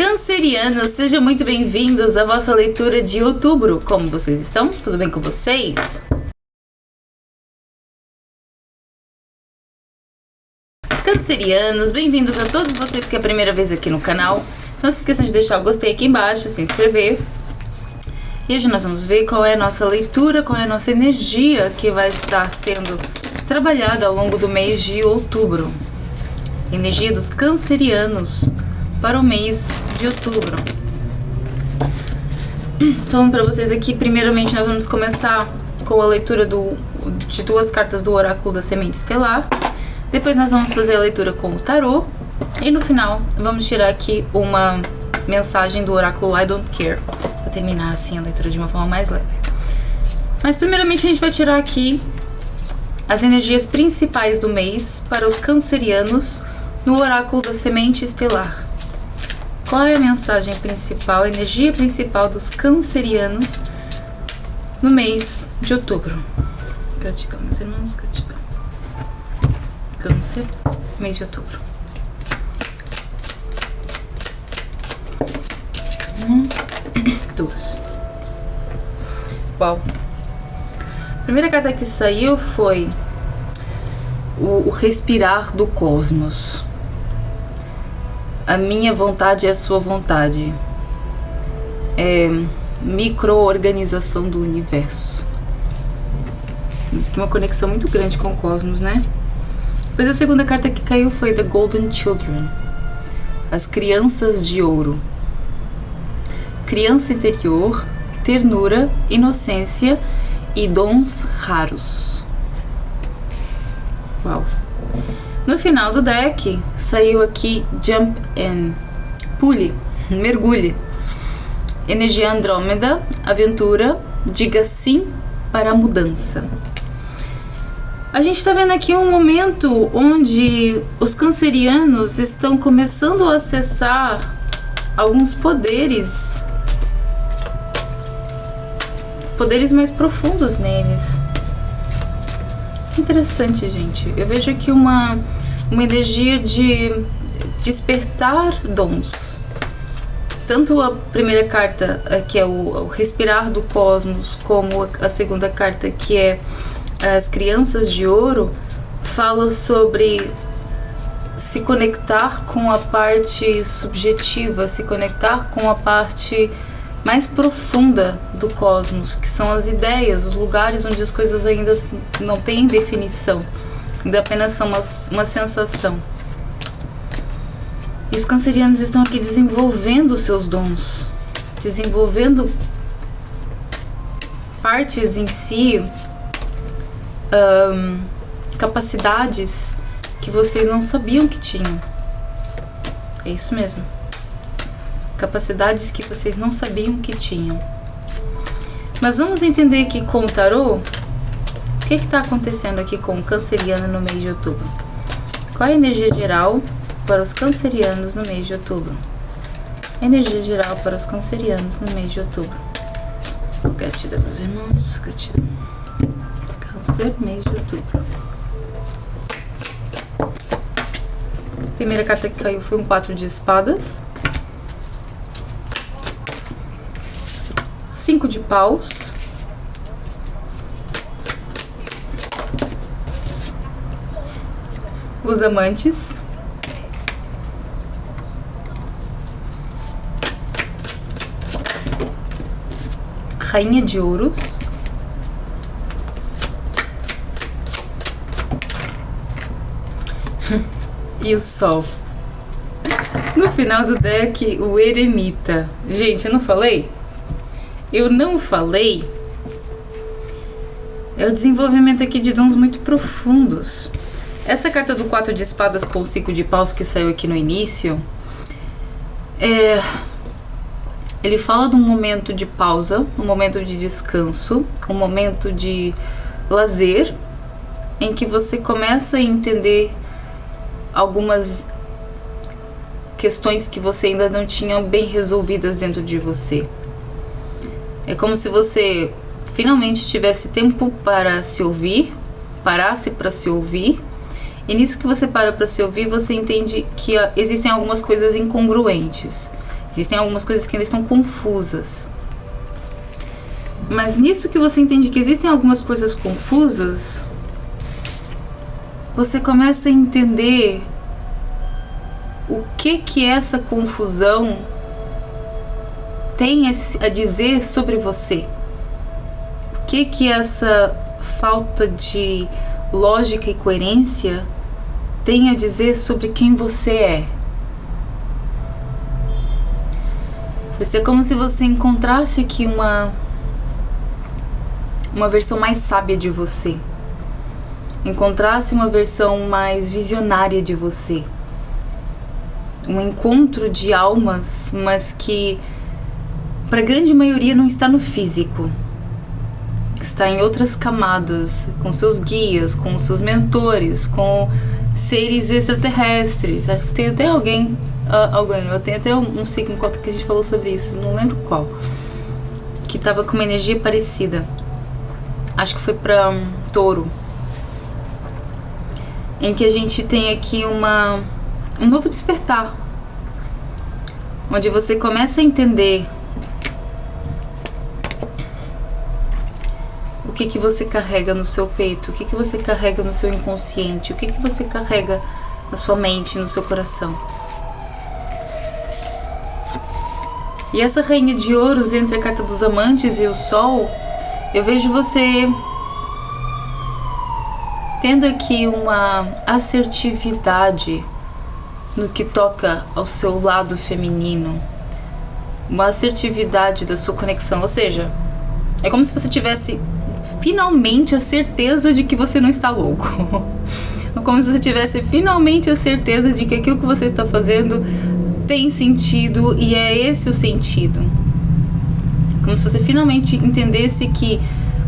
Cancerianos, sejam muito bem-vindos à vossa leitura de outubro. Como vocês estão? Tudo bem com vocês? Cancerianos, bem-vindos a todos vocês que é a primeira vez aqui no canal. Não se esqueçam de deixar o gostei aqui embaixo, se inscrever. E hoje nós vamos ver qual é a nossa leitura, qual é a nossa energia que vai estar sendo trabalhada ao longo do mês de outubro. Energia dos cancerianos para o mês de outubro. Então, para vocês aqui, primeiramente nós vamos começar com a leitura de duas cartas do oráculo da semente estelar. Depois nós vamos fazer a leitura com o tarô. E no final, vamos tirar aqui uma mensagem do oráculo I Don't Care, para terminar assim a leitura de uma forma mais leve. Mas primeiramente a gente vai tirar aqui as energias principais do mês para os cancerianos no oráculo da semente estelar. Qual é a mensagem principal, a energia principal dos cancerianos no mês de outubro? Gratidão, meus irmãos, gratidão. Câncer, mês de outubro. Duas. Uau. A primeira carta que saiu foi o respirar do cosmos. A minha vontade é a sua vontade. É micro-organização do universo. Temos aqui uma conexão muito grande com o cosmos, né? Depois a segunda carta que caiu foi The Golden Children. As crianças de ouro. Criança interior, ternura, inocência e dons raros. Uau! No final do deck, saiu aqui Jump In, pule, mergulhe. Energia Andrômeda, aventura, diga sim para a mudança. A gente está vendo aqui um momento onde os cancerianos estão começando a acessar alguns poderes mais profundos neles. Interessante, gente. Eu vejo aqui uma energia de despertar dons. Tanto a primeira carta, que é o respirar do cosmos, como a segunda carta, que é as crianças de ouro, fala sobre se conectar com a parte subjetiva, se conectar com a parte mais profunda do cosmos, que são as ideias, os lugares onde as coisas ainda não têm definição, ainda apenas são uma sensação. E os cancerianos estão aqui desenvolvendo os seus dons, desenvolvendo partes em si, capacidades que vocês não sabiam que tinham. É isso mesmo. Capacidades que vocês não sabiam que tinham. Mas vamos entender aqui com o tarô o que está acontecendo aqui com o canceriano no mês de outubro. Qual é a energia geral para os cancerianos no mês de outubro? Energia geral para os cancerianos no mês de outubro. Gratidão, meus irmãos, gratidão. Câncer, mês de outubro. A primeira carta que caiu foi um 4 de espadas. 5 de paus. Os amantes. Rainha de ouros. E o sol. No final do deck, o eremita. Gente, eu não falei? Eu não falei? É o desenvolvimento aqui de dons muito profundos. Essa carta do 4 de espadas com o 5 de paus que saiu aqui no início, ele fala de um momento de pausa, um momento de descanso, um momento de lazer, em que você começa a entender algumas questões que você ainda não tinha bem resolvidas dentro de você. É como se você finalmente tivesse tempo para se ouvir, parasse para se ouvir, e nisso que você para se ouvir, você entende que existem algumas coisas incongruentes. Existem algumas coisas que ainda estão confusas. Mas nisso que você entende que existem algumas coisas confusas, você começa a entender o que essa confusão tem a dizer sobre você. O que essa falta de lógica e coerência tem a dizer sobre quem você é. Vai ser como se você encontrasse aqui uma versão mais sábia de você. Encontrasse uma versão mais visionária de você. Um encontro de almas, mas que para a grande maioria não está no físico. Está em outras camadas, com seus guias, com seus mentores, com seres extraterrestres. Acho que tem até alguém, eu tenho até um signo qualquer que a gente falou sobre isso, não lembro qual, que estava com uma energia parecida. Acho que foi para Touro, em que a gente tem aqui um novo despertar, onde você começa a entender o que você carrega no seu peito, o que você carrega no seu inconsciente, o que você carrega na sua mente, no seu coração. E essa rainha de ouros entre a carta dos amantes e o sol, eu vejo você tendo aqui uma assertividade no que toca ao seu lado feminino, uma assertividade da sua conexão, ou seja, é como se você tivesse finalmente a certeza de que você não está louco. É como se você tivesse finalmente a certeza de que aquilo que você está fazendo tem sentido e é esse o sentido. Como se você finalmente entendesse que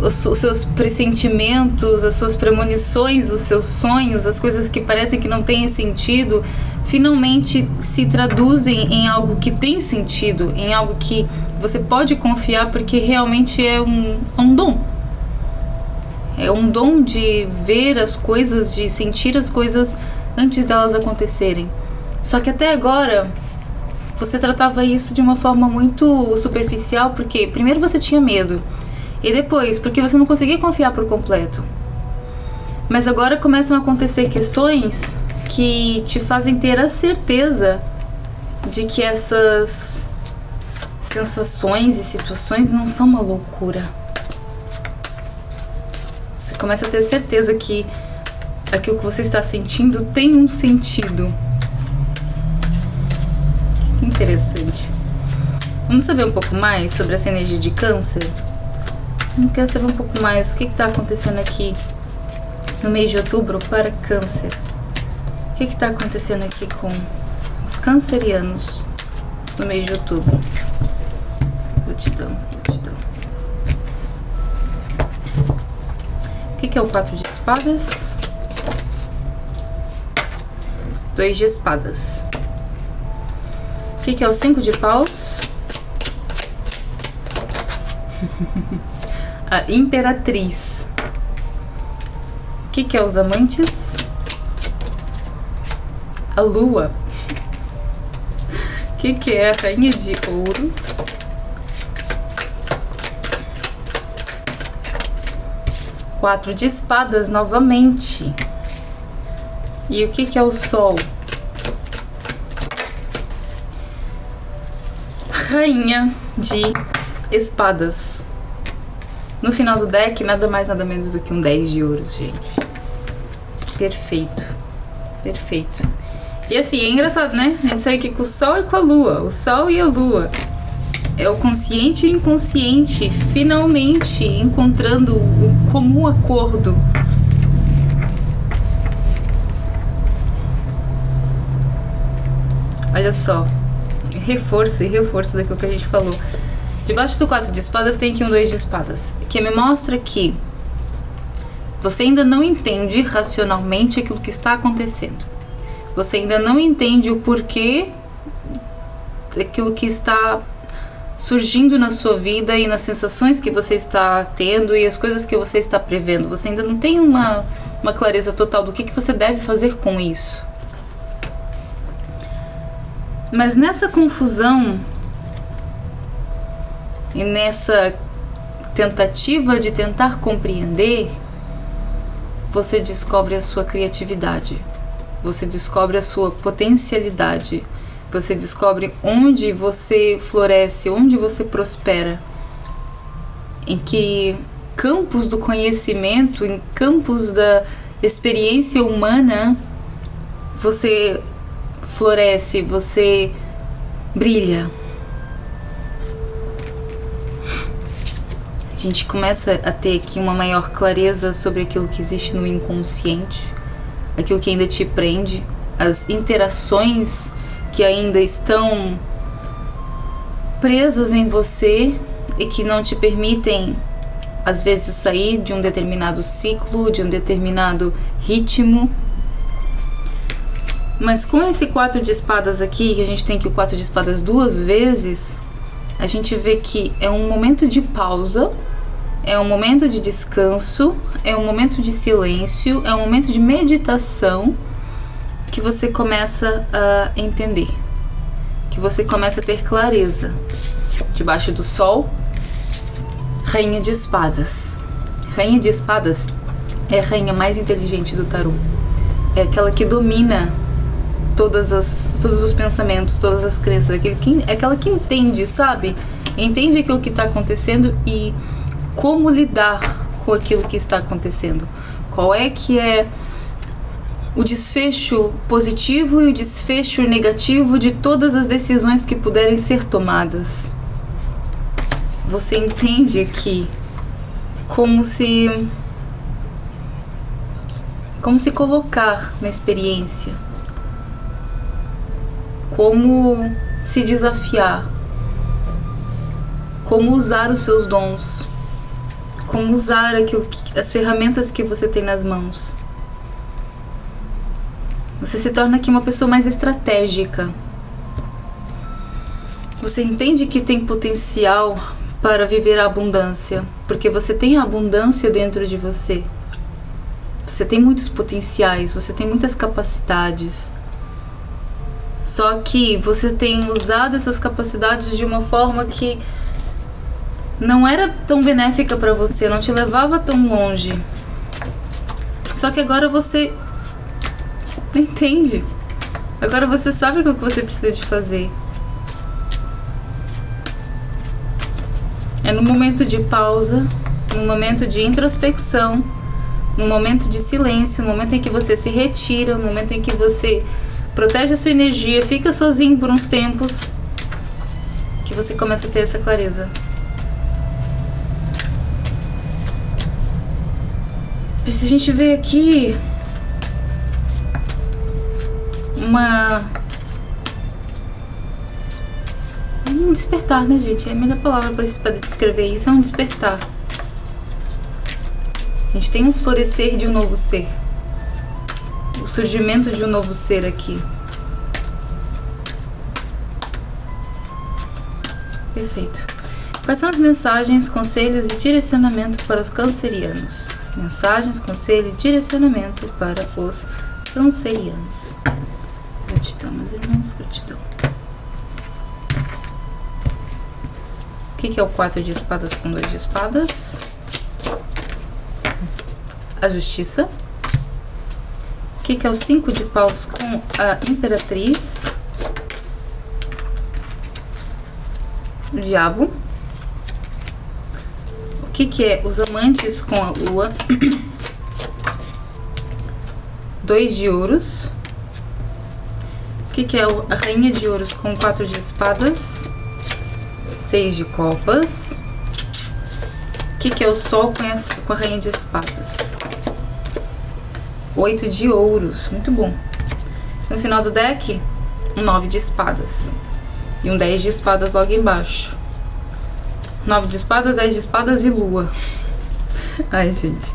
os seus pressentimentos, as suas premonições, os seus sonhos, as coisas que parecem que não têm sentido, finalmente se traduzem em algo que tem sentido, em algo que você pode confiar, porque realmente é um dom. É um dom de ver as coisas, de sentir as coisas antes delas acontecerem. Só que até agora você tratava isso de uma forma muito superficial, porque primeiro você tinha medo, e depois porque você não conseguia confiar por completo. Mas agora começam a acontecer questões que te fazem ter a certeza de que essas sensações e situações não são uma loucura. Você começa a ter certeza que aquilo que você está sentindo tem um sentido. Que interessante. Vamos saber um pouco mais sobre essa energia de Câncer? Eu quero saber um pouco mais o que está acontecendo aqui no mês de outubro para Câncer. O que está acontecendo aqui com os cancerianos no mês de outubro? Gratidão. O que é o 4 de espadas? 2 de espadas. O que é o 5 de paus? A imperatriz. O que é os amantes? A lua. O que é a rainha de ouros? Quatro de espadas novamente. E o que é o sol? Rainha de espadas. No final do deck, nada mais, nada menos do que um 10 de ouros, gente. Perfeito. Perfeito. E assim, é engraçado, né? A gente sai aqui com o sol e com a lua. O sol e a lua. É o consciente e o inconsciente finalmente encontrando o comum acordo. Olha só. Reforço e reforço daquilo que a gente falou. Debaixo do 4 de espadas tem aqui um 2 de espadas, que me mostra que você ainda não entende racionalmente aquilo que está acontecendo. Você ainda não entende o porquê daquilo que está surgindo na sua vida e nas sensações que você está tendo e as coisas que você está prevendo. Você ainda não tem uma clareza total do que você deve fazer com isso. Mas nessa confusão e nessa tentativa de tentar compreender, você descobre a sua criatividade, você descobre a sua potencialidade, você descobre onde você floresce, onde você prospera, em que campos do conhecimento, em campos da experiência humana, você floresce, você brilha. A gente começa a ter aqui uma maior clareza sobre aquilo que existe no inconsciente, aquilo que ainda te prende, as interações que ainda estão presas em você e que não te permitem, às vezes, sair de um determinado ciclo, de um determinado ritmo. Mas com esse 4 de espadas aqui, que a gente tem aqui o 4 de espadas 2 vezes, a gente vê que é um momento de pausa, é um momento de descanso, é um momento de silêncio, é um momento de meditação, que você começa a entender, que você começa a ter clareza. Debaixo do sol, Rainha de Espadas. Rainha de Espadas é a rainha mais inteligente do tarô. É aquela que domina todos os pensamentos, todas as crenças. É aquela que entende, sabe? Entende aquilo que está acontecendo e como lidar com aquilo que está acontecendo. Qual é que é o desfecho positivo e o desfecho negativo de todas as decisões que puderem ser tomadas. Você entende aqui como se colocar na experiência, como se desafiar, como usar os seus dons, como usar as ferramentas que você tem nas mãos. Você se torna aqui uma pessoa mais estratégica. Você entende que tem potencial para viver a abundância, porque você tem a abundância dentro de você. Você tem muitos potenciais, você tem muitas capacidades. Só que você tem usado essas capacidades de uma forma que não era tão benéfica para você, não te levava tão longe. Só que agora você entende. Agora você sabe o que você precisa de fazer. É no momento de pausa, no momento de introspecção, no momento de silêncio, no momento em que você se retira, no momento em que você protege a sua energia, fica sozinho por uns tempos, que você começa a ter essa clareza. Se a gente vê aqui um despertar, né, gente? É a melhor palavra para descrever isso, é um despertar. A gente tem um florescer de um novo ser, o surgimento de um novo ser aqui. Perfeito. Quais são as mensagens, conselhos e direcionamento para os cancerianos? Mensagens, conselho e direcionamento para os cancerianos. Gratidão, meus irmãos, gratidão. O que é o 4 de espadas com 2 de espadas? A justiça. O que é o 5 de paus com a imperatriz? O diabo. O que é os amantes com a lua? 2 de ouros. O que é a rainha de ouros com 4 de espadas? 6 de copas. O que é o sol com a rainha de espadas? 8 de ouros. Muito bom. No final do deck, um 9 de espadas. E um 10 de espadas logo embaixo. 9 de espadas, 10 de espadas e lua. Ai, gente.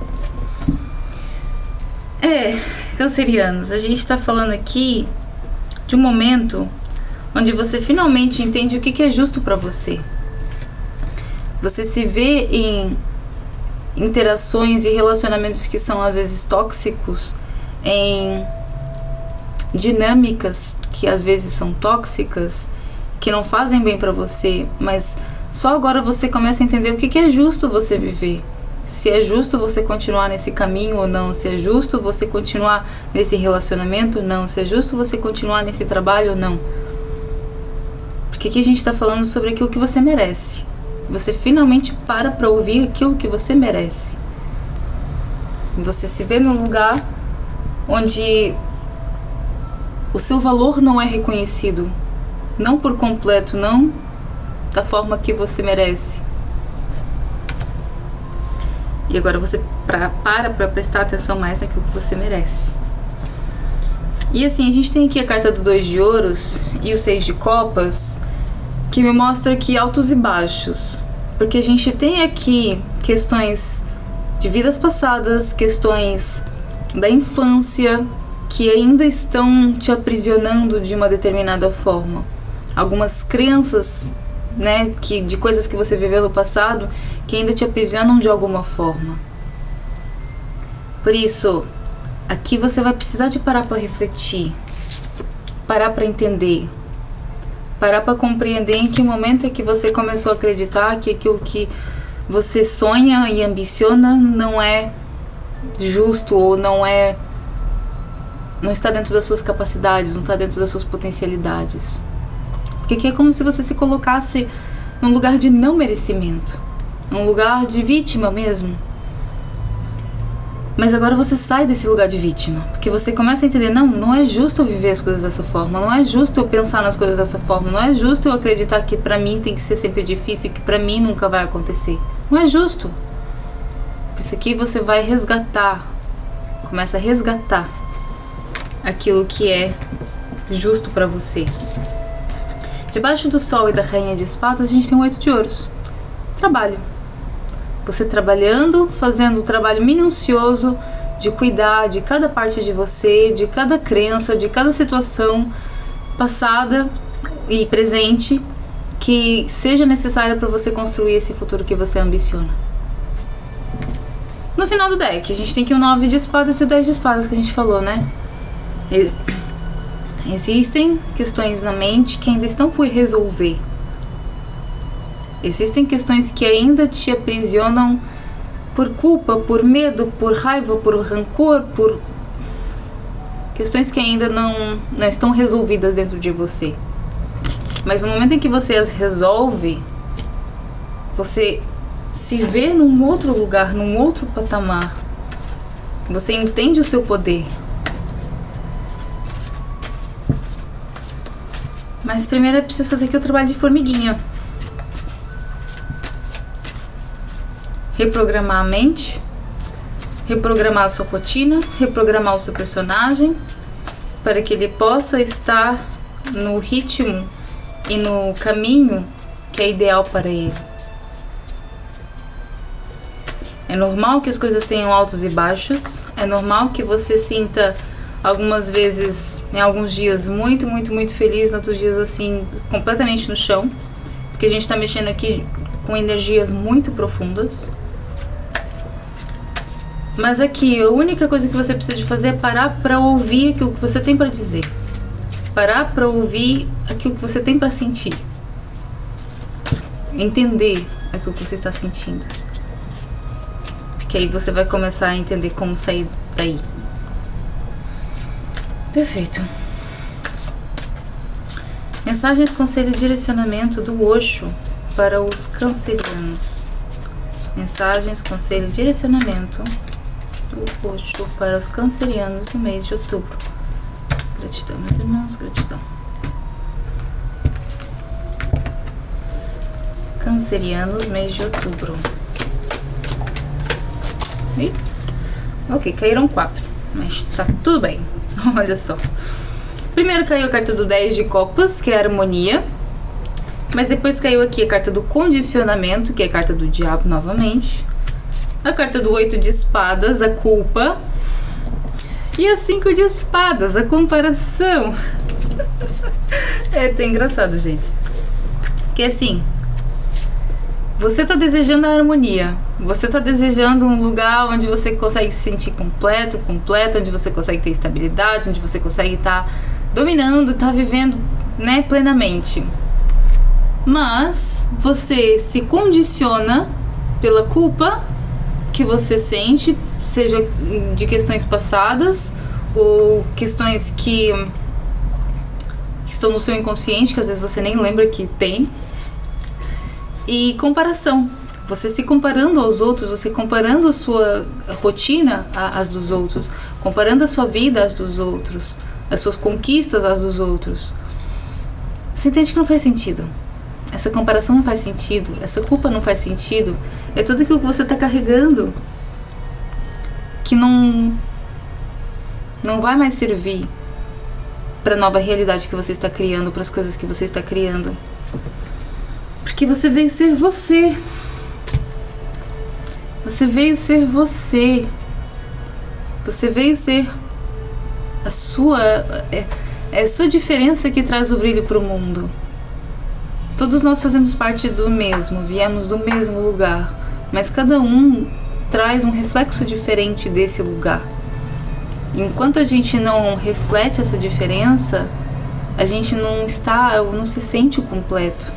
Cancerianos, a gente tá falando aqui de um momento onde você finalmente entende o que é justo pra você. Você se vê em interações e relacionamentos que são às vezes tóxicos, em dinâmicas que às vezes são tóxicas, que não fazem bem pra você, mas só agora você começa a entender o que é justo você viver. Se é justo você continuar nesse caminho ou não, se é justo você continuar nesse relacionamento ou não, se é justo você continuar nesse trabalho ou não. Porque aqui a gente tá falando sobre aquilo que você merece. Você finalmente para pra ouvir aquilo que você merece. Você se vê num lugar onde o seu valor não é reconhecido, não por completo, não da forma que você merece. E agora você para prestar atenção mais naquilo que você merece. E assim, a gente tem aqui a carta do 2 de ouros e o 6 de copas, que me mostra aqui altos e baixos. Porque a gente tem aqui questões de vidas passadas, questões da infância, que ainda estão te aprisionando de uma determinada forma. Algumas crenças, né, de coisas que você viveu no passado, que ainda te aprisionam de alguma forma. Por isso, aqui você vai precisar de parar para refletir, parar para entender, parar para compreender em que momento é que você começou a acreditar que aquilo que você sonha e ambiciona não é justo ou não está dentro das suas capacidades, não está dentro das suas potencialidades. Porque aqui é como se você se colocasse num lugar de não merecimento, num lugar de vítima mesmo. Mas agora você sai desse lugar de vítima, porque você começa a entender, não é justo eu viver as coisas dessa forma, não é justo eu pensar nas coisas dessa forma, não é justo eu acreditar que pra mim tem que ser sempre difícil e que pra mim nunca vai acontecer. Não é justo. Por isso aqui você vai resgatar, começa a resgatar aquilo que é justo pra você. Debaixo do sol e da rainha de espadas a gente tem o 8 de ouros. Trabalho. Você trabalhando, fazendo o trabalho minucioso de cuidar de cada parte de você, de cada crença, de cada situação passada e presente que seja necessária para você construir esse futuro que você ambiciona. No final do deck, a gente tem aqui o 9 de espadas e o 10 de espadas que a gente falou, né? Existem questões na mente que ainda estão por resolver. Existem questões que ainda te aprisionam por culpa, por medo, por raiva, por rancor, por questões que ainda não estão resolvidas dentro de você. Mas no momento em que você as resolve, você se vê num outro lugar, num outro patamar. Você entende o seu poder. Mas primeiro é preciso fazer aqui o trabalho de formiguinha. Reprogramar a mente, reprogramar a sua rotina, reprogramar o seu personagem para que ele possa estar no ritmo e no caminho que é ideal para ele. É normal que as coisas tenham altos e baixos, é normal que você sinta algumas vezes, em alguns dias, muito, muito, muito feliz, em outros dias assim, completamente no chão, porque a gente está mexendo aqui com energias muito profundas. Mas aqui, a única coisa que você precisa de fazer é parar para ouvir aquilo que você tem para dizer. Parar para ouvir aquilo que você tem para sentir. Entender aquilo que você está sentindo. Porque aí você vai começar a entender como sair daí. Perfeito. Mensagens, conselho e direcionamento do Osho para os cancerianos. Mensagens, conselho e direcionamento do Osho para os cancerianos no mês de outubro. Gratidão, meus irmãos, gratidão. Cancerianos, mês de outubro. E, ok, caíram 4, mas tá tudo bem. Olha só. Primeiro caiu a carta do 10 de copas, que é a harmonia. Mas depois caiu aqui a carta do condicionamento, que é a carta do diabo novamente. A carta do 8 de espadas, a culpa. E a 5 de espadas, a comparação. É até engraçado, gente. Porque assim, você tá desejando a harmonia. Você tá desejando um lugar onde você consegue se sentir completo, completa, onde você consegue ter estabilidade, onde você consegue estar dominando, tá vivendo, né, plenamente. Mas você se condiciona pela culpa que você sente, seja de questões passadas ou questões que estão no seu inconsciente, que às vezes você nem lembra que tem. E comparação. Você se comparando aos outros, você comparando a sua rotina às dos outros, comparando a sua vida às dos outros, as suas conquistas às dos outros. Você entende que não faz sentido. Essa comparação não faz sentido, essa culpa não faz sentido. É tudo aquilo que você está carregando que não vai mais servir para a nova realidade que você está criando, para as coisas que você está criando. Porque você veio ser você. Você veio ser você. Você veio ser a sua... É a sua diferença que traz o brilho para o mundo. Todos nós fazemos parte do mesmo, viemos do mesmo lugar, mas cada um traz um reflexo diferente desse lugar. Enquanto a gente não reflete essa diferença, a gente não se sente completo.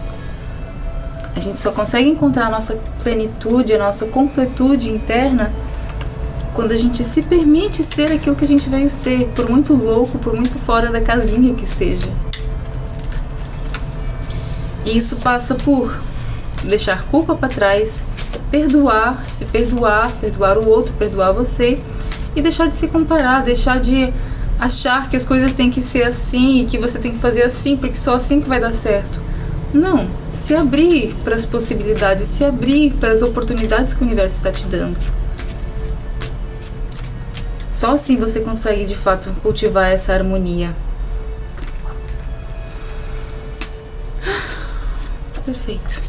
A gente só consegue encontrar a nossa plenitude, a nossa completude interna quando a gente se permite ser aquilo que a gente veio ser, por muito louco, por muito fora da casinha que seja. E isso passa por deixar culpa para trás, perdoar, se perdoar, perdoar o outro, perdoar você e deixar de se comparar, deixar de achar que as coisas têm que ser assim e que você tem que fazer assim porque só assim que vai dar certo. Não, se abrir para as possibilidades, se abrir para as oportunidades que o universo está te dando. Só assim você consegue de fato cultivar essa harmonia. Perfeito.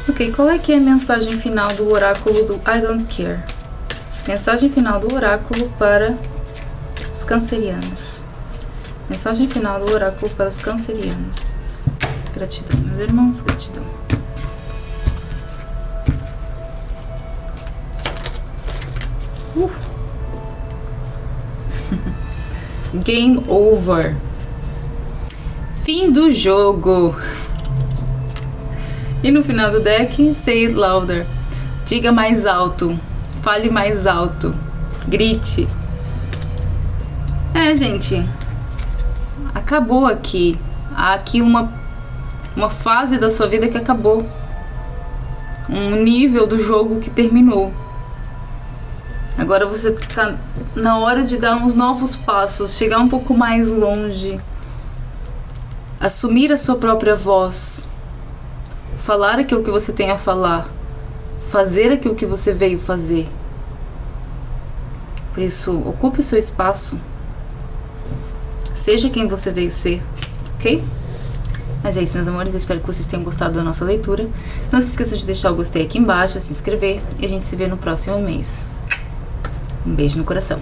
Ok, qual é que é a mensagem final do oráculo do I Don't Care? Mensagem final do oráculo para os cancerianos. Mensagem final do oráculo para os cancerianos. Gratidão, meus irmãos, gratidão. Game over. Fim do jogo. E no final do deck, say it louder. Diga mais alto. Fale mais alto. Grite. Gente. Acabou aqui. Há aqui uma fase da sua vida que acabou. Um nível do jogo que terminou. Agora você tá na hora de dar uns novos passos, chegar um pouco mais longe. Assumir a sua própria voz. Falar aquilo que você tem a falar. Fazer aquilo que você veio fazer. Por isso, ocupe o seu espaço. Seja quem você veio ser, ok? Mas é isso, meus amores, eu espero que vocês tenham gostado da nossa leitura. Não se esqueça de deixar o gostei aqui embaixo, se inscrever e a gente se vê no próximo mês. Um beijo no coração.